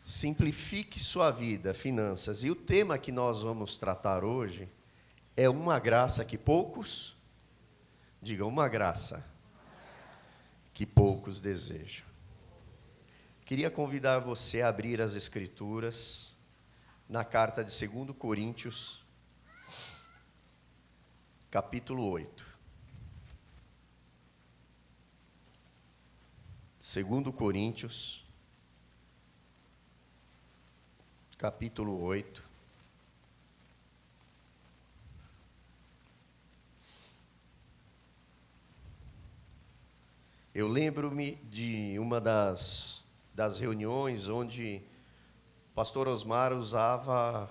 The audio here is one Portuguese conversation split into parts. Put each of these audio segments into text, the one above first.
Simplifique sua vida, finanças. E o tema que nós vamos tratar hoje é uma graça que poucos, diga uma graça que poucos desejam. Queria convidar você a abrir as Escrituras na carta de 2 Coríntios, capítulo 8. 2 Coríntios, capítulo 8. Eu lembro-me de uma das reuniões onde o pastor Osmar usava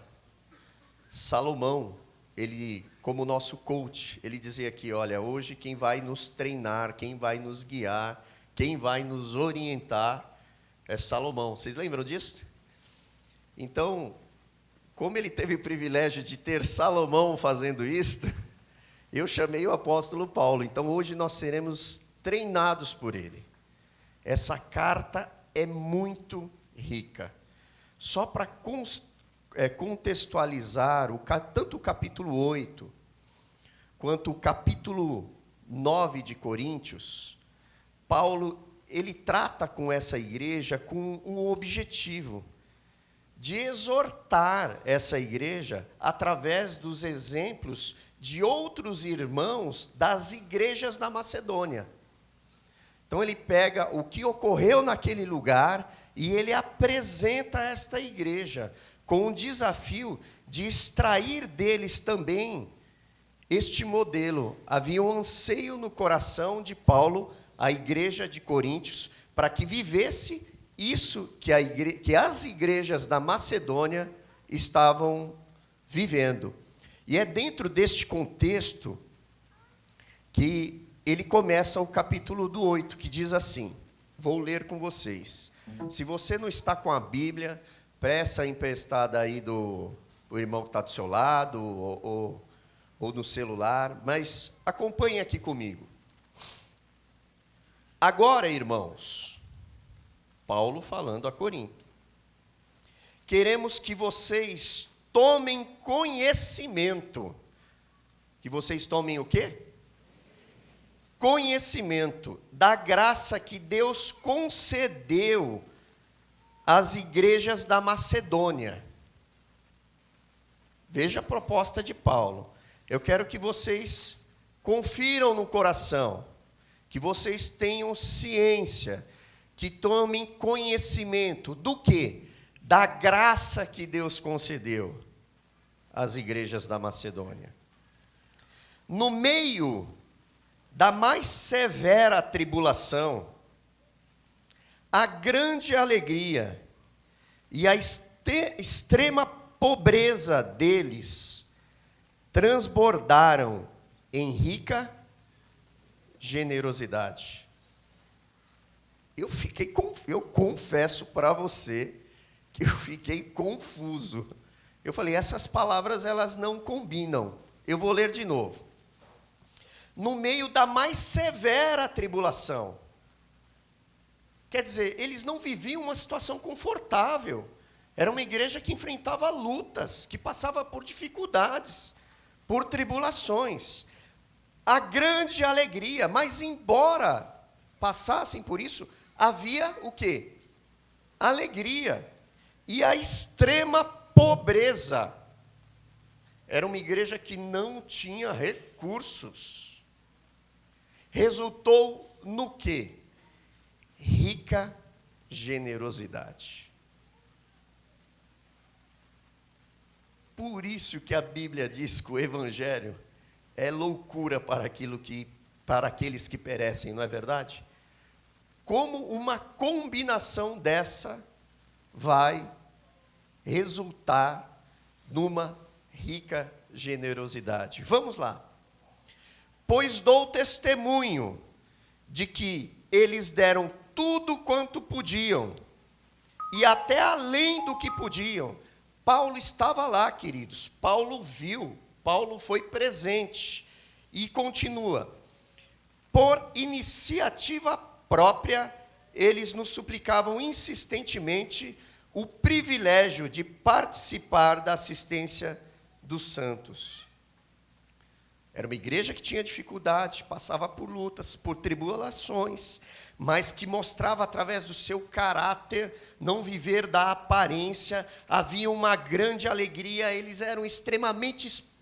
Salomão, ele como nosso coach. Ele dizia aqui, olha, hoje quem vai nos treinar, quem vai nos guiar, quem vai nos orientar é Salomão. Vocês lembram disso? Então, como ele teve o privilégio de ter Salomão fazendo isto, eu chamei o apóstolo Paulo. Então, hoje nós seremos treinados por ele. Essa carta é muito rica. Só para contextualizar, tanto o capítulo 8, quanto o capítulo 9 de Coríntios, Paulo, ele trata com essa igreja com um objetivo de exortar essa igreja através dos exemplos de outros irmãos das igrejas da Macedônia. Então ele pega o que ocorreu naquele lugar e ele apresenta esta igreja com o desafio de extrair deles também este modelo. Havia um anseio no coração de Paulo, a igreja de Coríntios, para que vivesse isso que as igrejas da Macedônia estavam vivendo. E é dentro deste contexto que ele começa o capítulo do 8, que diz assim, vou ler com vocês. Se você não está com a Bíblia, peça emprestada aí do irmão que está do seu lado, ou no celular, mas acompanhe aqui comigo. Agora, irmãos, Paulo falando a Corinto, queremos que vocês tomem conhecimento. Que vocês tomem o quê? Conhecimento da graça que Deus concedeu às igrejas da Macedônia. Veja a proposta de Paulo. Eu quero que vocês confiram no coração, que vocês tenham ciência, que tomem conhecimento do quê? Da graça que Deus concedeu às igrejas da Macedônia. No meio da mais severa tribulação, a grande alegria e a extrema pobreza deles transbordaram em rica generosidade. Eu confesso para você que eu fiquei confuso. Eu falei, essas palavras elas não combinam. Eu vou ler de novo. No meio da mais severa tribulação. Quer dizer, eles não viviam uma situação confortável. Era uma igreja que enfrentava lutas, que passava por dificuldades, por tribulações. A grande alegria, mas embora passassem por isso, havia o quê? Alegria. E a extrema pobreza. Era uma igreja que não tinha recursos. Resultou no quê? Rica generosidade. Por isso que a Bíblia diz que o Evangelho é loucura para aqueles que perecem, não é verdade? Como uma combinação dessa vai resultar numa rica generosidade. Vamos lá. Pois dou testemunho de que eles deram tudo quanto podiam, e até além do que podiam. Paulo estava lá, queridos. Paulo viu, Paulo foi presente. E continua. Por iniciativa própria, eles nos suplicavam insistentemente o privilégio de participar da assistência dos santos. Era uma igreja que tinha dificuldade, passava por lutas, por tribulações, mas que mostrava através do seu caráter não viver da aparência. Havia uma grande alegria, eles eram extremamente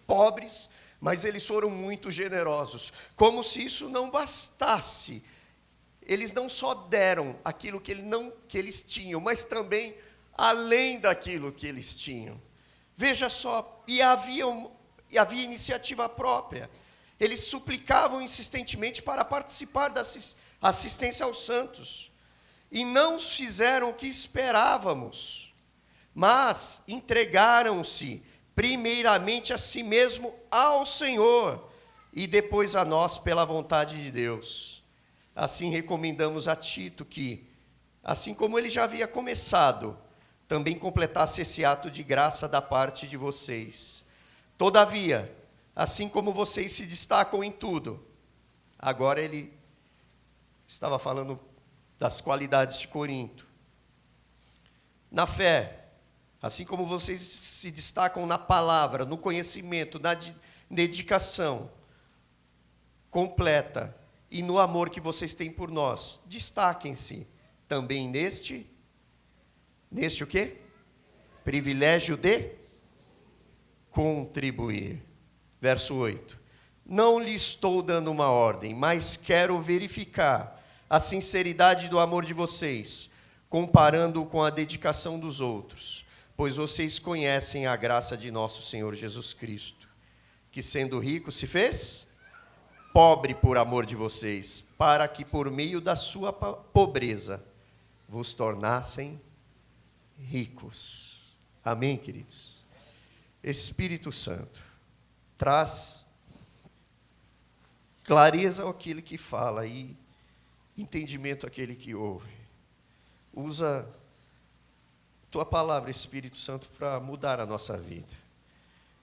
pobres, mas eles foram muito generosos. Como se isso não bastasse, eles não só deram aquilo que eles tinham, mas também além daquilo que eles tinham. Veja só, e havia iniciativa própria. Eles suplicavam insistentemente para participar da assistência aos santos. E não fizeram o que esperávamos, mas entregaram-se primeiramente a si mesmo ao Senhor e depois a nós pela vontade de Deus. Assim recomendamos a Tito que, assim como ele já havia começado, também completasse esse ato de graça da parte de vocês. Todavia, assim como vocês se destacam em tudo, agora ele estava falando das qualidades de Corinto. Na fé, assim como vocês se destacam na palavra, no conhecimento, na dedicação completa e no amor que vocês têm por nós, destaquem-se também neste o quê? Privilégio de contribuir. Verso 8. Não lhe estou dando uma ordem, mas quero verificar a sinceridade do amor de vocês, comparando-o com a dedicação dos outros, pois vocês conhecem a graça de nosso Senhor Jesus Cristo, que sendo rico se fez pobre por amor de vocês, para que por meio da sua pobreza vos tornassem ricos. Amém, queridos? Espírito Santo, traz clareza àquele que fala e entendimento àquele que ouve. Usa tua palavra, Espírito Santo, para mudar a nossa vida.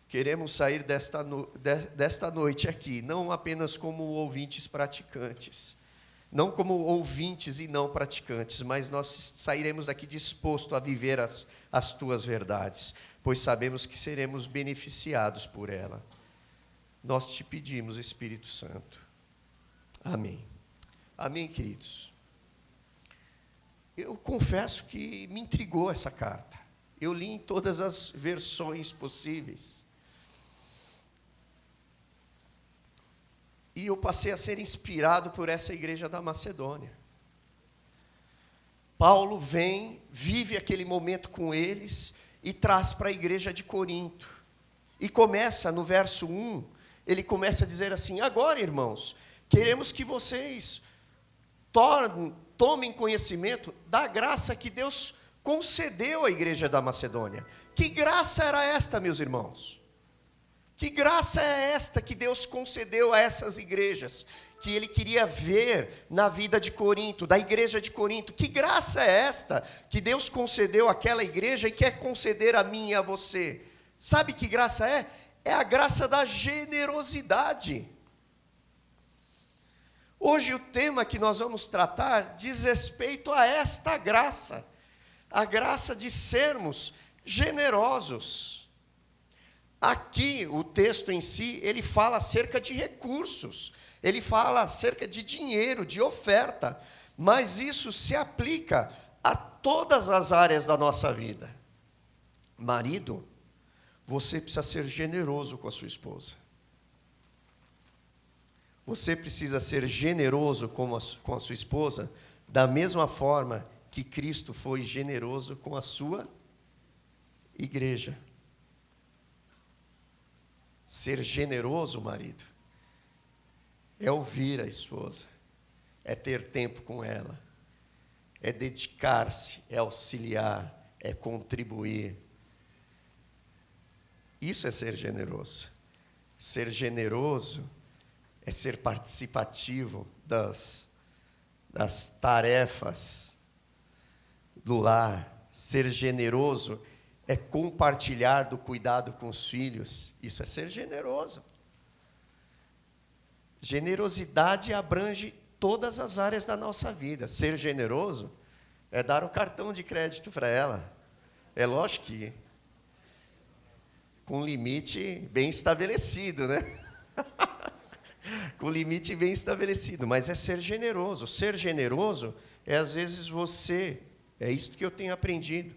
Queremos sair desta noite aqui, não apenas como ouvintes praticantes, não como ouvintes e não praticantes, mas nós sairemos daqui disposto a viver as tuas verdades, pois sabemos que seremos beneficiados por ela. Nós te pedimos, Espírito Santo. Amém. Amém, queridos. Eu confesso que me intrigou essa carta. Eu li em todas as versões possíveis. E eu passei a ser inspirado por essa igreja da Macedônia. Paulo vem, vive aquele momento com eles e traz para a igreja de Corinto. E começa no verso 1, ele começa a dizer assim: agora, irmãos, queremos que vocês tomem conhecimento da graça que Deus concedeu à igreja da Macedônia. Que graça era esta, meus irmãos? Que graça é esta que Deus concedeu a essas igrejas, que Ele queria ver na vida de Corinto, da igreja de Corinto? Que graça é esta que Deus concedeu àquela igreja e quer conceder a mim e a você? Sabe que graça é? É a graça da generosidade. Hoje o tema que nós vamos tratar diz respeito a esta graça, a graça de sermos generosos. Aqui, o texto em si, ele fala acerca de recursos, ele fala acerca de dinheiro, de oferta, mas isso se aplica a todas as áreas da nossa vida. Marido, você precisa ser generoso com a sua esposa. Você precisa ser generoso com a sua esposa, da mesma forma que Cristo foi generoso com a sua igreja. Ser generoso, marido, é ouvir a esposa, é ter tempo com ela, é dedicar-se, é auxiliar, é contribuir. Isso é ser generoso. Ser generoso é ser participativo das tarefas do lar. Ser generoso é compartilhar do cuidado com os filhos. Isso é ser generoso. Generosidade abrange todas as áreas da nossa vida. Ser generoso É dar o cartão de crédito para ela. É lógico que com limite bem estabelecido, né? Com limite bem estabelecido, mas é ser generoso. Ser generoso é, às vezes, é isso que eu tenho aprendido,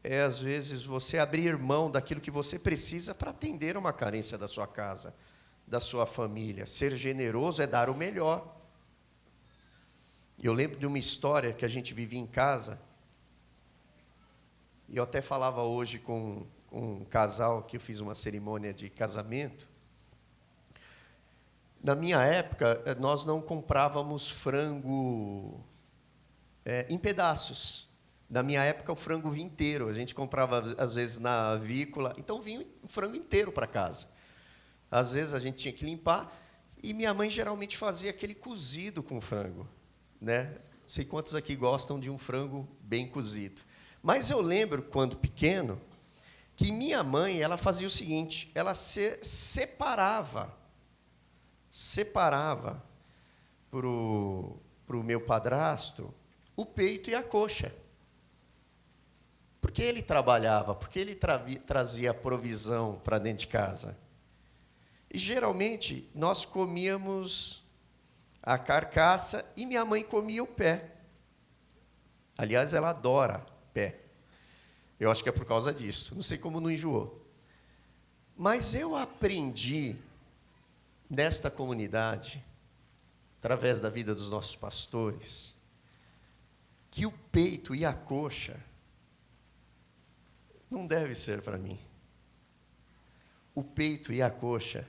é, às vezes, você abrir mão daquilo que você precisa para atender uma carência da sua casa, da sua família. Ser generoso é dar o melhor. Eu lembro de uma história que a gente vivia em casa, e eu até falava hoje com um casal que eu fiz uma cerimônia de casamento. Na minha época, nós não comprávamos frango em pedaços. Na minha época, o frango vinha inteiro. A gente comprava, às vezes, na avícola. Então, vinha o frango inteiro para casa. Às vezes, a gente tinha que limpar. E minha mãe, geralmente, fazia aquele cozido com frango, né? Não sei quantos aqui gostam de um frango bem cozido. Mas eu lembro, quando pequeno, que minha mãe, ela fazia o seguinte, ela separava para o meu padrasto o peito e a coxa. Porque ele trabalhava, porque ele trazia provisão para dentro de casa. E, geralmente, nós comíamos a carcaça e minha mãe comia o pé. Aliás, ela adora pé. Eu acho que é por causa disso. Não sei como não enjoou. Mas eu aprendi nesta comunidade, através da vida dos nossos pastores, que o peito e a coxa não deve ser para mim. O peito e a coxa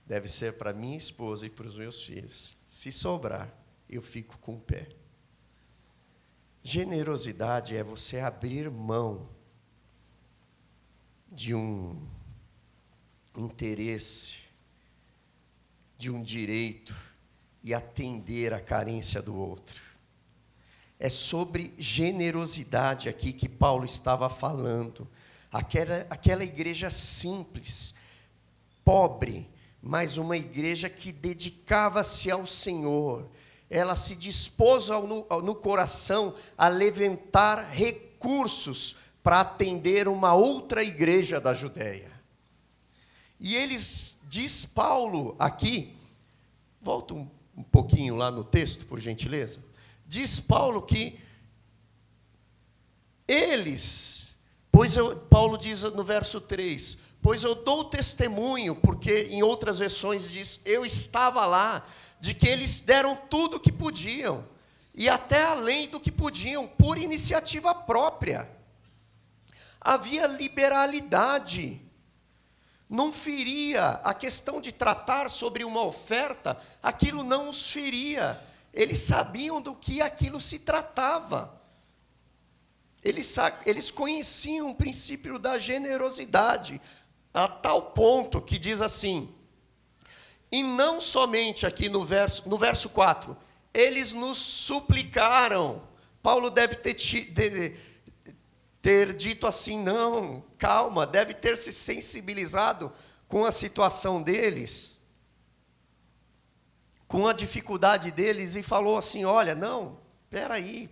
deve ser para minha esposa e para os meus filhos. Se sobrar, eu fico com o pé. Generosidade é você abrir mão de um interesse, de um direito e atender a carência do outro. É sobre generosidade aqui que Paulo estava falando. Aquela igreja simples, pobre, mas uma igreja que dedicava-se ao Senhor. Ela se dispôs no coração a levantar recursos para atender uma outra igreja da Judéia. E diz Paulo aqui, volta um pouquinho lá no texto, por gentileza. Diz Paulo que Paulo diz no verso 3, pois eu dou testemunho, porque em outras versões diz, eu estava lá, de que eles deram tudo o que podiam, e até além do que podiam, por iniciativa própria. Havia liberalidade. Não feria, a questão de tratar sobre uma oferta, aquilo não os feria. Eles sabiam do que aquilo se tratava. Eles conheciam o princípio da generosidade, a tal ponto que diz assim, e não somente aqui no verso 4, eles nos suplicaram. Paulo deve ter dito assim, não, calma, deve ter se sensibilizado com a situação deles, com a dificuldade deles, e falou assim, olha, não, peraí,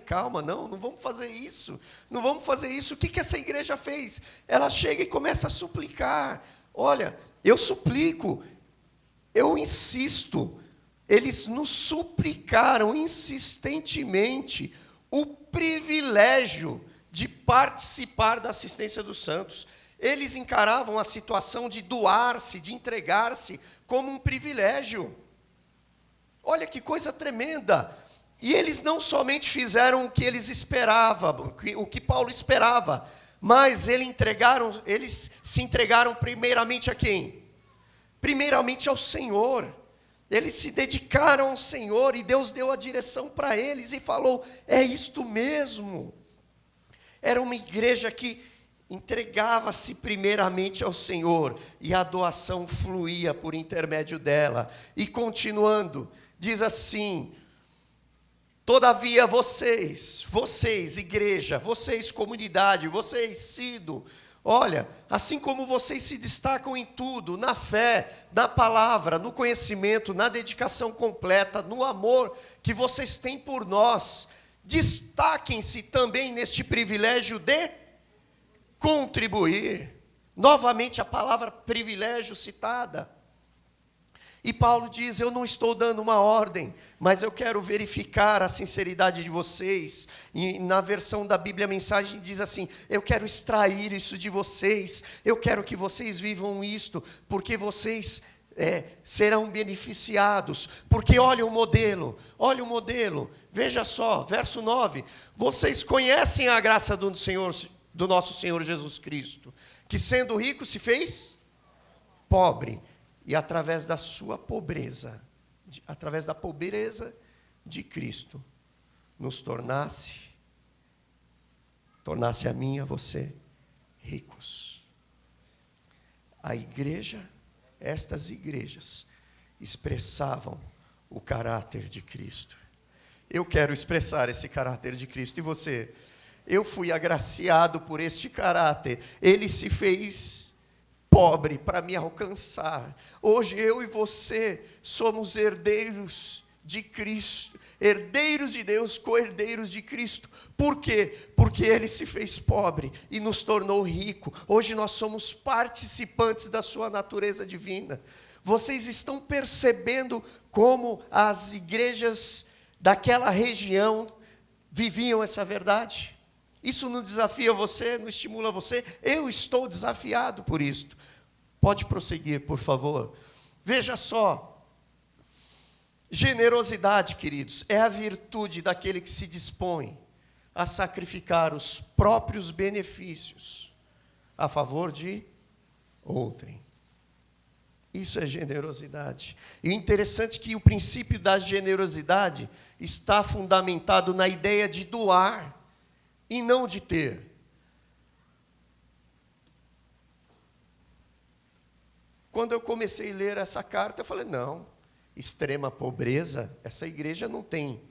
calma, não vamos fazer isso, O que essa igreja fez? Ela chega e começa a suplicar, olha, eu suplico, eu insisto, eles nos suplicaram insistentemente o privilégio de participar da assistência dos santos. Eles encaravam a situação de doar-se, de entregar-se, como um privilégio. Olha que coisa tremenda. E eles não somente fizeram o que eles esperavam, o que Paulo esperava, mas eles se entregaram primeiramente a quem? Primeiramente ao Senhor. Eles se dedicaram ao Senhor e Deus deu a direção para eles e falou, é isto mesmo. Era uma igreja que entregava-se primeiramente ao Senhor e a doação fluía por intermédio dela. E continuando, diz assim, todavia vocês, igreja, vocês, comunidade, vocês, Sido, olha, assim como vocês se destacam em tudo, na fé, na palavra, no conhecimento, na dedicação completa, no amor que vocês têm por nós, Destaquem-se também neste privilégio de contribuir. Novamente a palavra privilégio citada. E Paulo diz, eu não estou dando uma ordem, mas eu quero verificar a sinceridade de vocês. E na versão da Bíblia a mensagem diz assim, eu quero extrair isso de vocês, eu quero que vocês vivam isto, porque vocês serão beneficiados. Porque olha o modelo, veja só, verso 9, vocês conhecem a graça do nosso Senhor Jesus Cristo, que sendo rico se fez pobre, e através da sua pobreza, através da pobreza de Cristo, nos tornasse a mim e a você ricos. A igreja, estas igrejas, expressavam o caráter de Cristo. Eu quero expressar esse caráter de Cristo. E você? Eu fui agraciado por este caráter. Ele se fez pobre para me alcançar. Hoje eu e você somos herdeiros de Cristo, herdeiros de Deus, co-herdeiros de Cristo. Por quê? Porque Ele se fez pobre e nos tornou rico. Hoje nós somos participantes da sua natureza divina. Vocês estão percebendo como as igrejas daquela região viviam essa verdade? Isso não desafia você, não estimula você? Eu estou desafiado por isto. Pode prosseguir, por favor. Veja só. Generosidade, queridos, é a virtude daquele que se dispõe a sacrificar os próprios benefícios a favor de outrem. Isso é generosidade. E o interessante é que o princípio da generosidade está fundamentado na ideia de doar e não de ter. Quando eu comecei a ler essa carta, eu falei, não, extrema pobreza, essa igreja não tem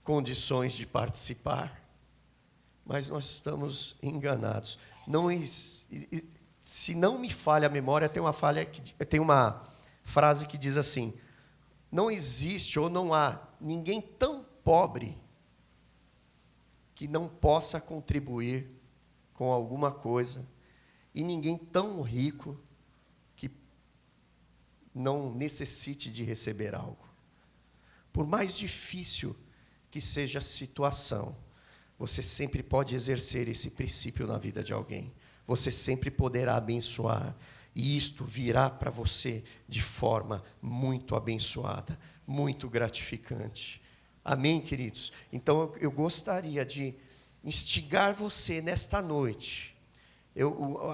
condições de participar. Mas nós estamos enganados. Se não me falha a memória, tem uma frase que diz assim, não existe ou não há ninguém tão pobre que não possa contribuir com alguma coisa, e ninguém tão rico que não necessite de receber algo. Por mais difícil que seja a situação, você sempre pode exercer esse princípio na vida de alguém. Você sempre poderá abençoar, e isto virá para você de forma muito abençoada, muito gratificante. Amém, queridos? Então, eu gostaria de instigar você nesta noite.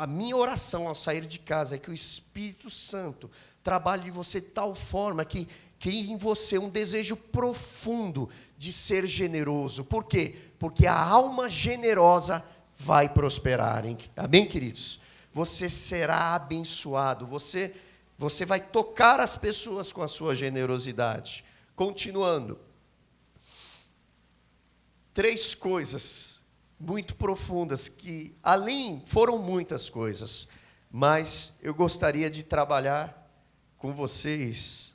A minha oração ao sair de casa é que o Espírito Santo trabalhe em você de tal forma que crie em você um desejo profundo de ser generoso. Por quê? Porque a alma generosa vai prosperar. Hein? Amém, queridos? Você será abençoado. Você vai tocar as pessoas com a sua generosidade. Continuando. 3 coisas muito profundas que, foram muitas coisas, mas eu gostaria de trabalhar com vocês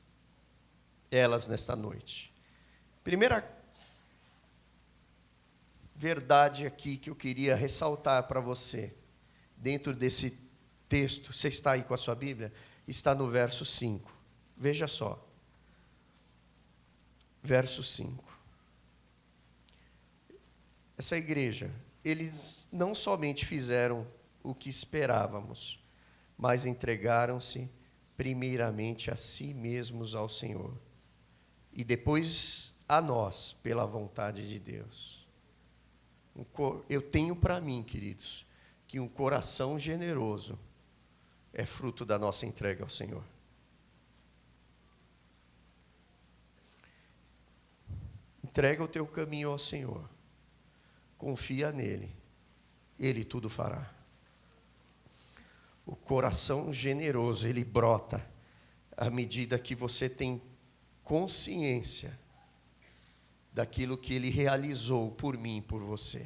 elas nesta noite. Primeira verdade aqui que eu queria ressaltar para você, dentro desse texto, você está aí com a sua Bíblia? Está no verso 5. Veja só. Verso 5. Essa igreja, eles não somente fizeram o que esperávamos, mas entregaram-se primeiramente a si mesmos ao Senhor, e depois a nós, pela vontade de Deus. Eu tenho para mim, queridos, que um coração generoso é fruto da nossa entrega ao Senhor. Entrega o teu caminho ao Senhor. Confia nele, ele tudo fará. O coração generoso, ele brota à medida que você tem consciência daquilo que ele realizou por mim e por você.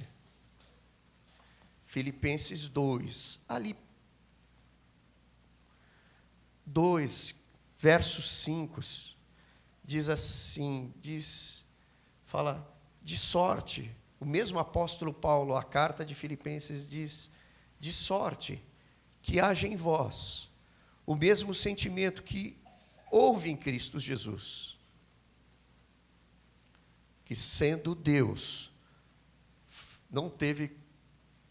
Filipenses 2, ali 2, verso 5, diz assim, fala de sorte. O mesmo apóstolo Paulo, a carta de Filipenses diz, de sorte que haja em vós o mesmo sentimento que houve em Cristo Jesus, que sendo Deus, não teve,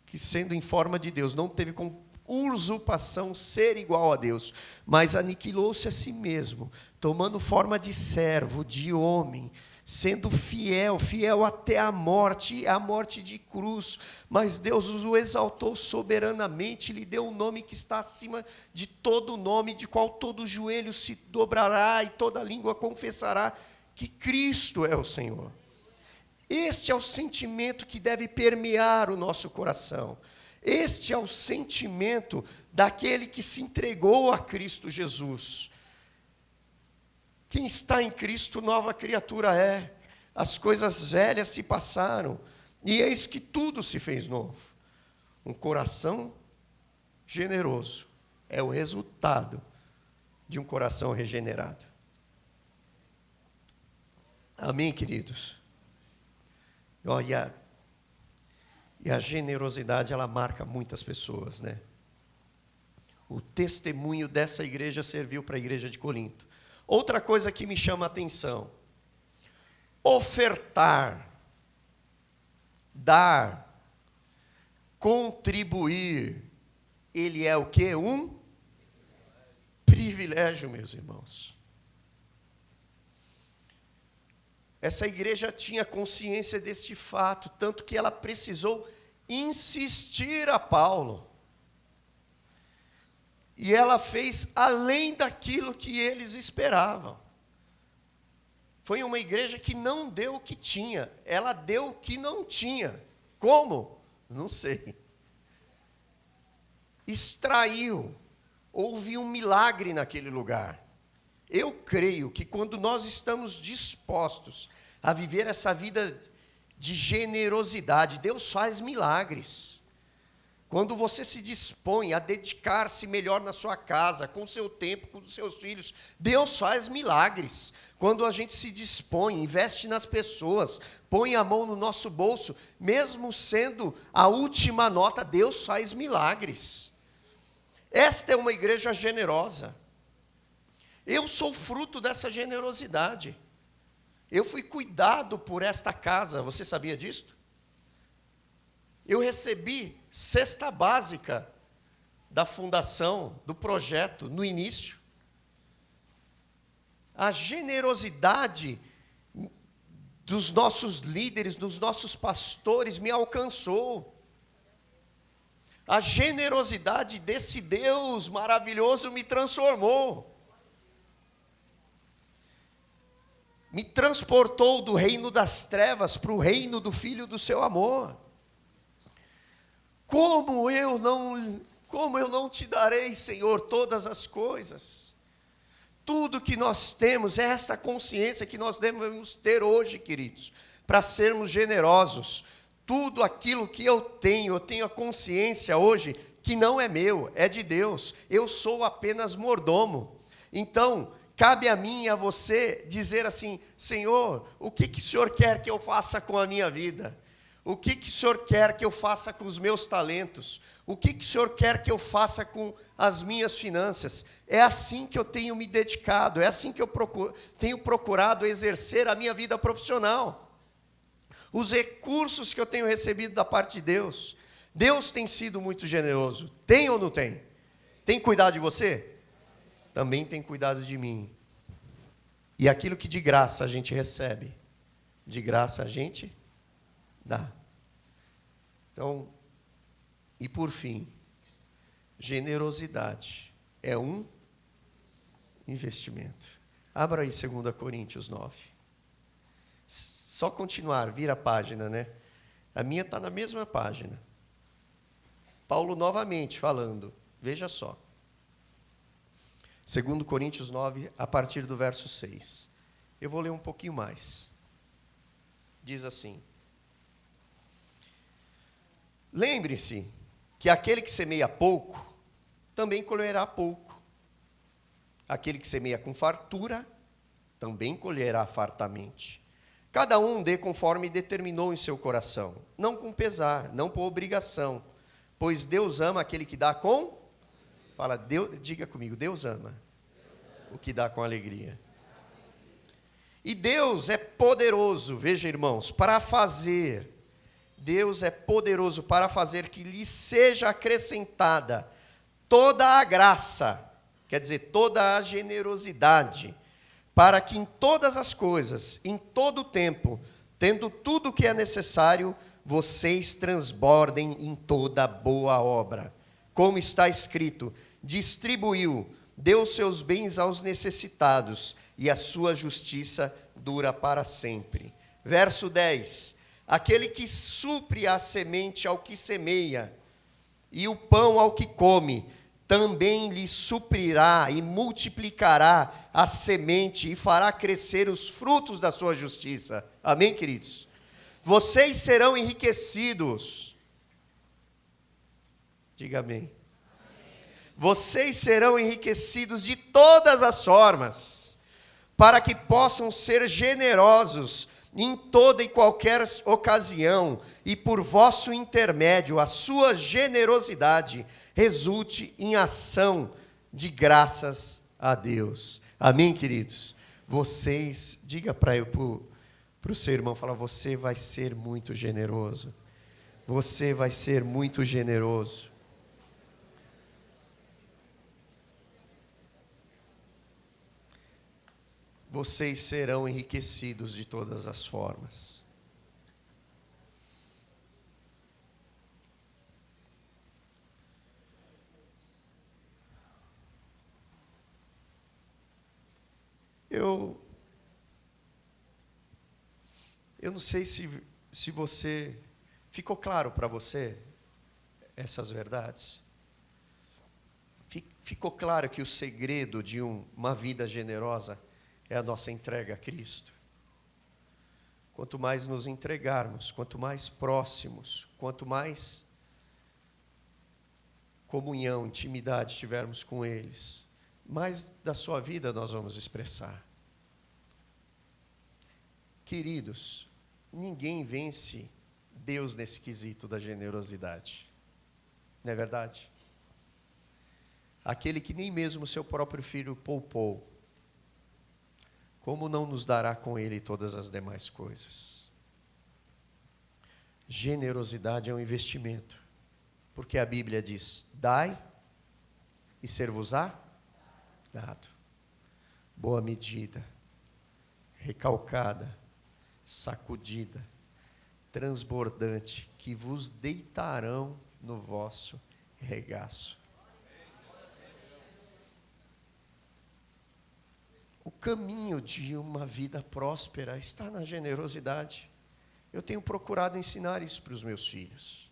que sendo em forma de Deus, não teve com usurpação ser igual a Deus, mas aniquilou-se a si mesmo, tomando forma de servo, de homem, sendo fiel até a morte de cruz, mas Deus o exaltou soberanamente, lhe deu um nome que está acima de todo nome, de qual todo joelho se dobrará e toda língua confessará que Cristo é o Senhor. Este é o sentimento que deve permear o nosso coração. Este é o sentimento daquele que se entregou a Cristo Jesus. Quem está em Cristo, nova criatura é. As coisas velhas se passaram, e eis que tudo se fez novo. Um coração generoso é o resultado de um coração regenerado. Amém, queridos? Olha, e a generosidade, ela marca muitas pessoas, né? O testemunho dessa igreja serviu para a igreja de Corinto. Outra coisa que me chama a atenção: ofertar, dar, contribuir, ele é o quê? Um privilégio, meus irmãos. Essa igreja tinha consciência deste fato, tanto que ela precisou insistir a Paulo. E ela fez além daquilo que eles esperavam. Foi uma igreja que não deu o que tinha, ela deu o que não tinha. Como? Não sei. Extraiu. Houve um milagre naquele lugar. Eu creio que quando nós estamos dispostos a viver essa vida de generosidade, Deus faz milagres. Quando você se dispõe a dedicar-se melhor na sua casa, com o seu tempo, com os seus filhos, Deus faz milagres. Quando a gente se dispõe, investe nas pessoas, põe a mão no nosso bolso, mesmo sendo a última nota, Deus faz milagres. Esta é uma igreja generosa. Eu sou fruto dessa generosidade. Eu fui cuidado por esta casa, você sabia disso? Eu recebi cesta básica da fundação, do projeto, no início. A generosidade dos nossos líderes, dos nossos pastores me alcançou. A generosidade desse Deus maravilhoso me transformou. Me transportou do reino das trevas para o reino do Filho do seu amor. Como eu não te darei, Senhor, todas as coisas? Tudo que nós temos é esta consciência que nós devemos ter hoje, queridos, para sermos generosos. Tudo aquilo que eu tenho a consciência hoje que não é meu, é de Deus. Eu sou apenas mordomo. Então, cabe a mim e a você dizer assim: Senhor, o que o Senhor quer que eu faça com a minha vida? O que o Senhor quer que eu faça com os meus talentos? O que o Senhor quer que eu faça com as minhas finanças? É assim que eu tenho me dedicado, é assim que eu tenho procurado exercer a minha vida profissional. Os recursos que eu tenho recebido da parte de Deus. Deus tem sido muito generoso. Tem ou não tem? Tem cuidado de você? Também tem cuidado de mim. E aquilo que de graça a gente recebe, de graça a gente dá. Então, e por fim, generosidade é um investimento. Abra aí 2 Coríntios 9. Só continuar, vira a página, né? A minha está na mesma página. Paulo novamente falando, veja só. 2 Coríntios 9, a partir do verso 6. Eu vou ler um pouquinho mais. Diz assim: lembre-se que aquele que semeia pouco, também colherá pouco. Aquele que semeia com fartura, também colherá fartamente. Cada um dê conforme determinou em seu coração, não com pesar, não por obrigação, pois Deus ama aquele que dá com... Fala, Deus, diga comigo, Deus ama o que dá com alegria. E Deus é poderoso, veja, irmãos, para fazer... Deus é poderoso para fazer que lhe seja acrescentada toda a graça, quer dizer, toda a generosidade, para que em todas as coisas, em todo o tempo, tendo tudo o que é necessário, vocês transbordem em toda boa obra. Como está escrito, distribuiu, deu seus bens aos necessitados, e a sua justiça dura para sempre. Verso 10. Aquele que supre a semente ao que semeia, e o pão ao que come, também lhe suprirá e multiplicará a semente e fará crescer os frutos da sua justiça. Amém, queridos? Vocês serão enriquecidos. Diga amém. Vocês serão enriquecidos de todas as formas, para que possam ser generosos em toda e qualquer ocasião, e por vosso intermédio, a sua generosidade resulte em ação de graças a Deus. Amém, queridos? Vocês, diga para o seu irmão, fala, você vai ser muito generoso. Você vai ser muito generoso. Vocês serão enriquecidos de todas as formas. Eu não sei se você... Ficou claro para você essas verdades? Ficou claro que o segredo de uma vida generosa é a nossa entrega a Cristo? Quanto mais nos entregarmos, quanto mais próximos, quanto mais comunhão, intimidade tivermos com eles, mais da sua vida nós vamos expressar. Queridos, ninguém vence Deus nesse quesito da generosidade. Não é verdade? Aquele que nem mesmo seu próprio filho poupou, como não nos dará com ele todas as demais coisas? Generosidade é um investimento, porque a Bíblia diz, dai e ser-vos-á dado. Boa medida, recalcada, sacudida, transbordante, que vos deitarão no vosso regaço. O caminho de uma vida próspera está na generosidade. Eu tenho procurado ensinar isso para os meus filhos.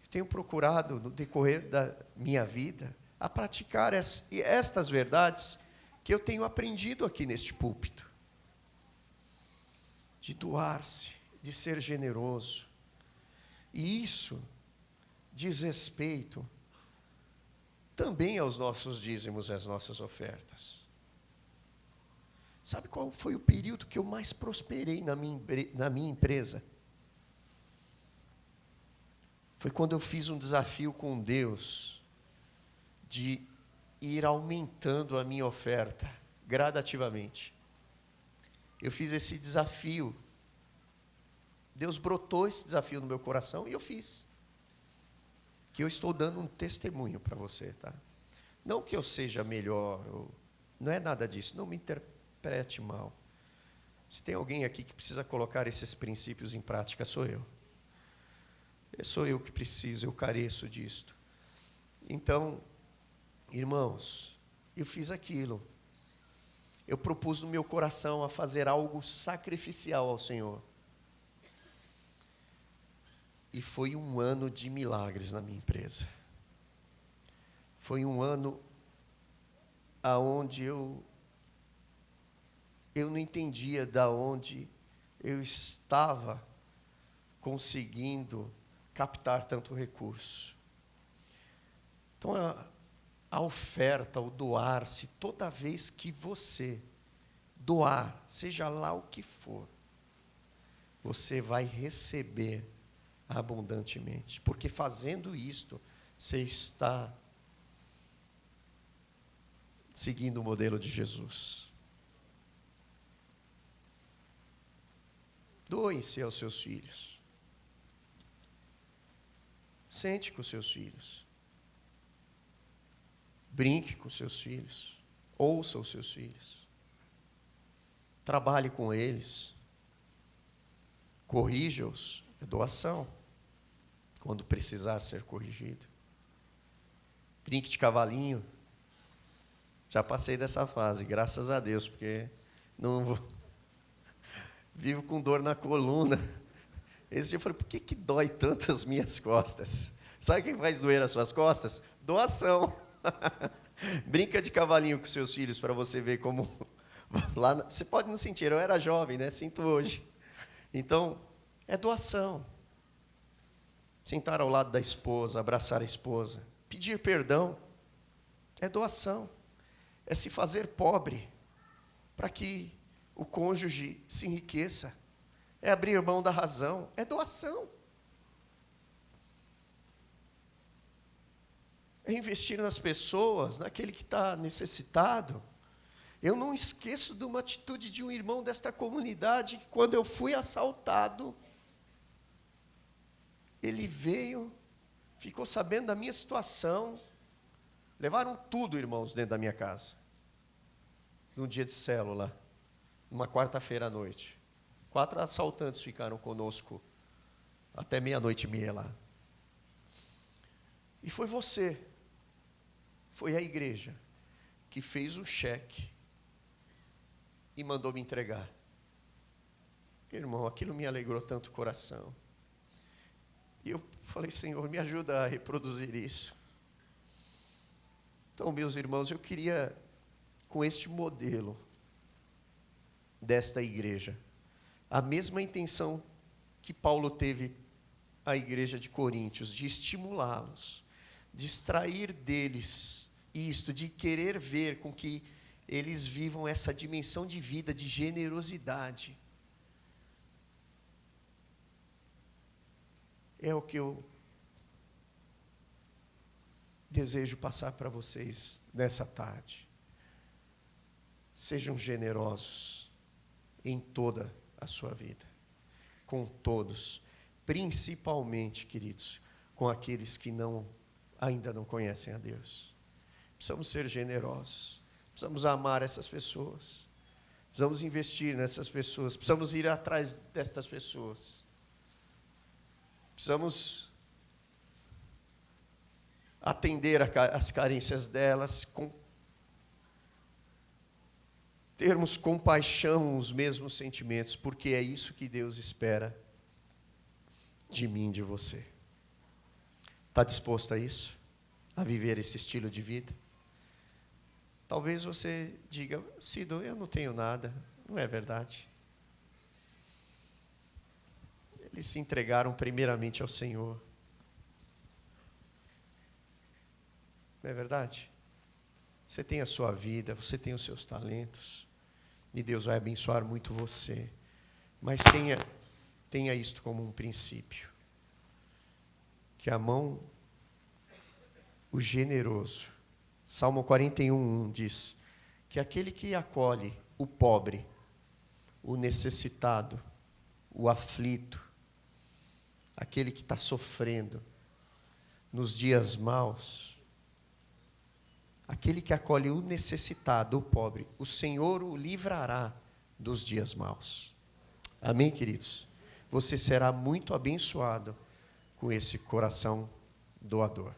Eu tenho procurado, no decorrer da minha vida, a praticar estas verdades que eu tenho aprendido aqui neste púlpito. De doar-se, de ser generoso. E isso diz respeito também aos nossos dízimos e às nossas ofertas. Sabe qual foi o período que eu mais prosperei na minha empresa? Foi quando eu fiz um desafio com Deus de ir aumentando a minha oferta gradativamente. Eu fiz esse desafio. Deus brotou esse desafio no meu coração e eu fiz. Que eu estou dando um testemunho para você, tá? Não que eu seja melhor, não é nada disso, não me interprete mal. Se tem alguém aqui que precisa colocar esses princípios em prática, sou eu. Sou eu que preciso, eu careço disto. Então, irmãos, eu fiz aquilo. Eu propus no meu coração a fazer algo sacrificial ao Senhor. E foi um ano de milagres na minha empresa. Foi um ano aonde eu não entendia da onde eu estava conseguindo captar tanto recurso. Então, a oferta, o doar-se, toda vez que você doar, seja lá o que for, você vai receber abundantemente. Porque fazendo isto, você está seguindo o modelo de Jesus. Doem-se aos seus filhos. Sente com os seus filhos. Brinque com os seus filhos. Ouça os seus filhos. Trabalhe com eles. Corrija-os. É doação. Quando precisar ser corrigido. Brinque de cavalinho. Já passei dessa fase, graças a Deus, porque não vou... vivo com dor na coluna. Esse dia eu falei, por que dói tanto as minhas costas? Sabe quem faz doer as suas costas? Doação. Brinca de cavalinho com seus filhos para você ver como... Lá, você pode não sentir, eu era jovem, né? Sinto hoje. Então, é doação. Sentar ao lado da esposa, abraçar a esposa, pedir perdão, é doação. É se fazer pobre para que o cônjuge se enriqueça. É abrir mão da razão, é doação. É investir nas pessoas, naquele que está necessitado. Eu não esqueço de uma atitude de um irmão desta comunidade, que quando eu fui assaltado, ele veio, ficou sabendo da minha situação, levaram tudo, irmãos, dentro da minha casa. Num dia de célula, numa quarta-feira à noite. 4 assaltantes ficaram conosco até 00:30 lá. E foi você, foi a igreja, que fez um cheque e mandou me entregar. Irmão, aquilo me alegrou tanto o coração. E eu falei, Senhor, me ajuda a reproduzir isso. Então, meus irmãos, eu queria, com este modelo desta igreja, a mesma intenção que Paulo teve à igreja de Coríntios, de estimulá-los, de extrair deles isto, de querer ver com que eles vivam essa dimensão de vida, de generosidade. É o que eu desejo passar para vocês nessa tarde. Sejam generosos em toda a sua vida, com todos, principalmente, queridos, com aqueles que ainda não conhecem a Deus. Precisamos ser generosos, precisamos amar essas pessoas, precisamos investir nessas pessoas, precisamos ir atrás destas pessoas, precisamos atender as carências delas, termos compaixão, os mesmos sentimentos, porque é isso que Deus espera de mim, de você. Está disposto a isso? A viver esse estilo de vida? Talvez você diga, Cido, eu não tenho nada. Não é verdade. Eles se entregaram primeiramente ao Senhor. Não é verdade? Você tem a sua vida, você tem os seus talentos, e Deus vai abençoar muito você. Mas tenha isto como um princípio. Que a mão, o generoso, Salmo 41:1 diz, que aquele que acolhe o pobre, o necessitado, o aflito, aquele que está sofrendo nos dias maus, aquele que acolhe o necessitado, o pobre, o Senhor o livrará dos dias maus. Amém, queridos? Você será muito abençoado com esse coração doador.